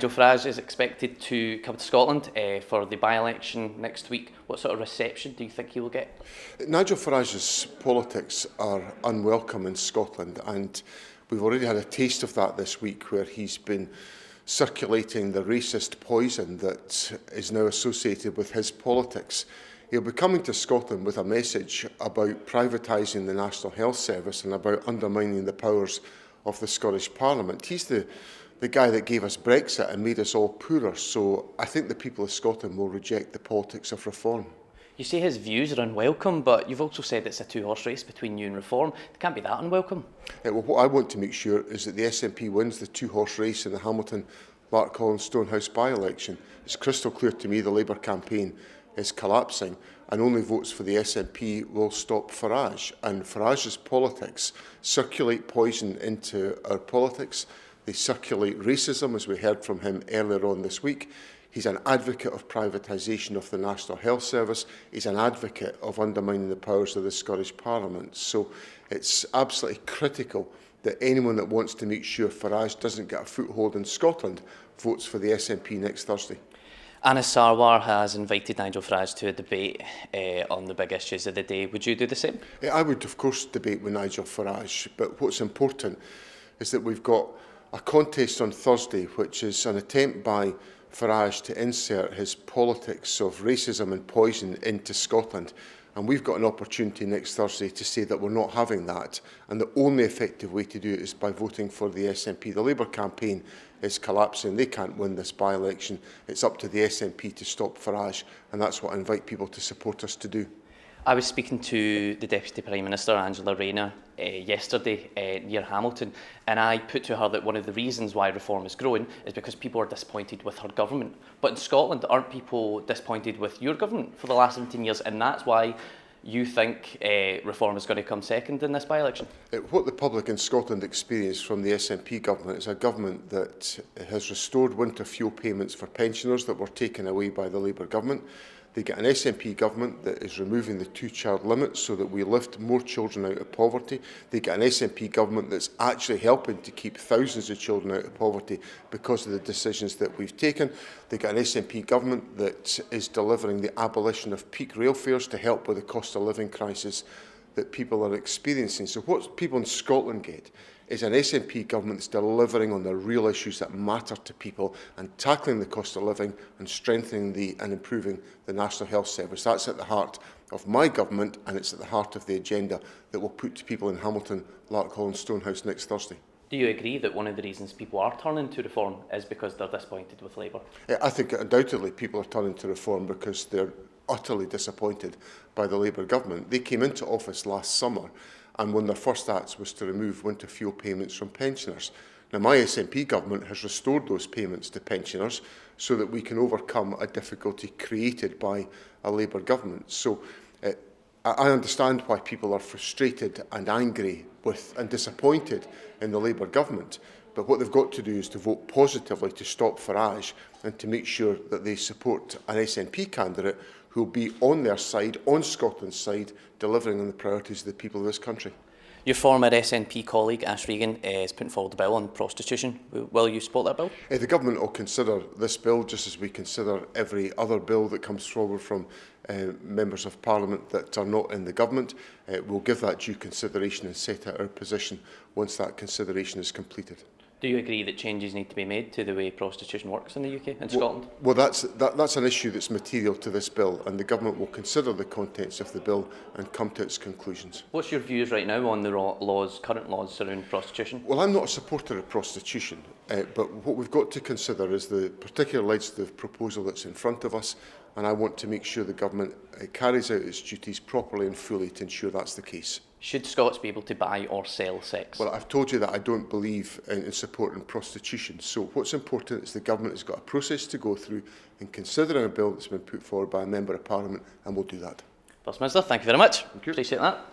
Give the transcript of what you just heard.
Nigel Farage is expected to come to Scotland for the by-election next week. What sort of reception do you think he will get? Nigel Farage's politics are unwelcome in Scotland, and we've already had a taste of that this week, where he's been circulating the racist poison that is now associated with his politics. He'll be coming to Scotland with a message about privatising the National Health Service and about undermining the powers of the Scottish Parliament. He's the guy that gave us Brexit and made us all poorer, so I think the people of Scotland will reject the politics of reform. You say his views are unwelcome, but you've also said it's a two-horse race between you and Reform. It can't be that unwelcome. Well, what I want to make sure is that the SNP wins the two-horse race in the Hamilton-Larkhall and Stonehouse by-election. It's crystal clear to me the Labour campaign is collapsing, and only votes for the SNP will stop Farage. And Farage's politics circulate poison into our politics. They circulate racism, as we heard from him earlier on this week. He's an advocate of privatisation of the National Health Service. He's an advocate of undermining the powers of the Scottish Parliament. So it's absolutely critical that anyone that wants to make sure Farage doesn't get a foothold in Scotland votes for the SNP next Thursday. Anas Sarwar has invited Nigel Farage to a debate on the big issues of the day. Would you do the same? I would, of course, debate with Nigel Farage, but what's important is that we've got a contest on Thursday, which is an attempt by Farage to insert his politics of racism and poison into Scotland. And we've got an opportunity next Thursday to say that we're not having that. And the only effective way to do it is by voting for the SNP. The Labour campaign is collapsing. They can't win this by-election. It's up to the SNP to stop Farage. And that's what I invite people to support us to do. I was speaking to the Deputy Prime Minister, Angela Rayner, yesterday near Hamilton, and I put to her that one of the reasons why Reform is growing is because people are disappointed with her government. But in Scotland, aren't people disappointed with your government for the last 17 years, and that's why you think Reform is going to come second in this by-election? What the public in Scotland experienced from the SNP government is a government that has restored winter fuel payments for pensioners that were taken away by the Labour government. They get an SNP government that is removing the two-child limit so that we lift more children out of poverty. They get an SNP government that's actually helping to keep thousands of children out of poverty because of the decisions that we've taken. They get an SNP government that is delivering the abolition of peak rail fares to help with the cost of living crisis that people are experiencing. So what people in Scotland get is an SNP government that's delivering on the real issues that matter to people and tackling the cost of living and strengthening and improving the National Health Service. That's at the heart of my government, and it's at the heart of the agenda that we'll put to people in Hamilton, Larkhall and Stonehouse next Thursday. Do you agree that one of the reasons people are turning to Reform is because they're disappointed with Labour? I think undoubtedly people are turning to Reform because they're utterly disappointed by the Labour government. They came into office last summer, and one of their first acts was to remove winter fuel payments from pensioners. Now, my SNP government has restored those payments to pensioners so that we can overcome a difficulty created by a Labour government. So I understand why people are frustrated and angry with and disappointed in the Labour government. But what they've got to do is to vote positively to stop Farage and to make sure that they support an SNP candidate who will be on their side, on Scotland's side, delivering on the priorities of the people of this country. Your former SNP colleague, Ash Regan, is putting forward a bill on prostitution. Will you support that bill? The government will consider this bill just as we consider every other bill that comes forward from members of Parliament that are not in the government. We'll give that due consideration and set out our position once that consideration is completed. Do you agree that changes need to be made to the way prostitution works in the UK and Scotland? Well, that's an issue that's material to this bill, and the government will consider the contents of the bill and come to its conclusions. What's your views right now on the current laws surrounding prostitution? Well, I'm not a supporter of prostitution, but what we've got to consider is the particular legislative proposal that's in front of us, and I want to make sure the government carries out its duties properly and fully to ensure that's the case. Should Scots be able to buy or sell sex? Well, I've told you that I don't believe in supporting prostitution. So what's important is the government has got a process to go through in considering a bill that's been put forward by a Member of Parliament, and we'll do that. First Minister, thank you very much. Appreciate that.